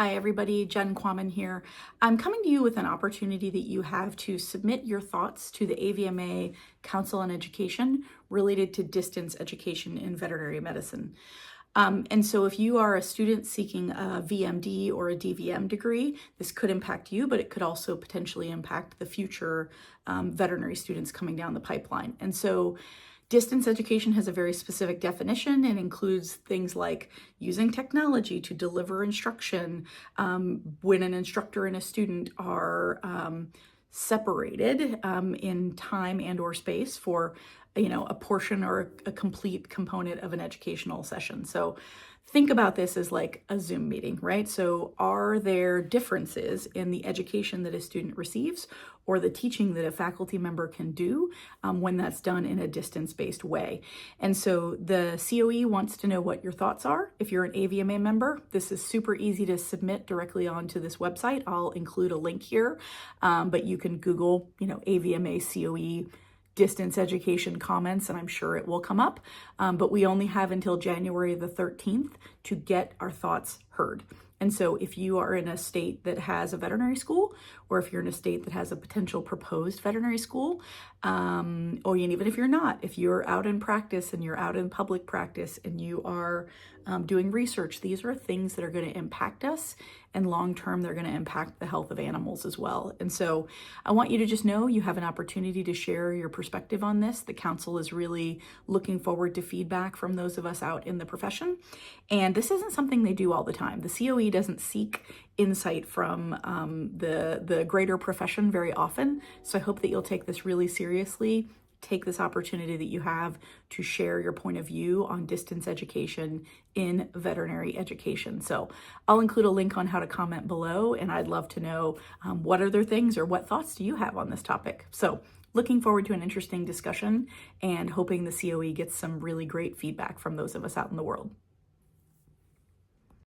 Hi everybody, Jen Quammen here. I'm coming to you with an opportunity that you have to submit your thoughts to the AVMA Council on Education related to distance education in veterinary medicine. And so if you are a student seeking a VMD or a DVM degree, this could impact you, but it could also potentially impact the future veterinary students coming down the pipeline. And so distance education has a very specific definition and includes things like using technology to deliver instruction when an instructor and a student are separated in time and or space for a portion or a complete component of an educational session. So think about this as like a Zoom meeting, right? So are there differences in the education that a student receives or the teaching that a faculty member can do when that's done in a distance-based way? And so the COE wants to know what your thoughts are. If you're an AVMA member, this is super easy to submit directly onto this website. I'll include a link here, but you can Google, AVMA COE distance education comments, and I'm sure it will come up. But we only have until January the 13th to get our thoughts heard. And so if you are in a state that has a veterinary school, or if you're in a state that has a potential proposed veterinary school, or even if you're not, if you're out in practice and you're out in public practice and you are doing research, these are things that are going to impact us, and long-term they're going to impact the health of animals as well. And so I want you to just know you have an opportunity to share your perspective on this. The council is really looking forward to feedback from those of us out in the profession. And this isn't something they do all the time. The COE doesn't seek insight from the greater profession very often. So I hope that you'll take this really seriously. Take this opportunity that you have to share your point of view on distance education in veterinary education. So I'll include a link on how to comment below, and I'd love to know what other things or what thoughts do you have on this topic. So looking forward to an interesting discussion and hoping the COE gets some really great feedback from those of us out in the world.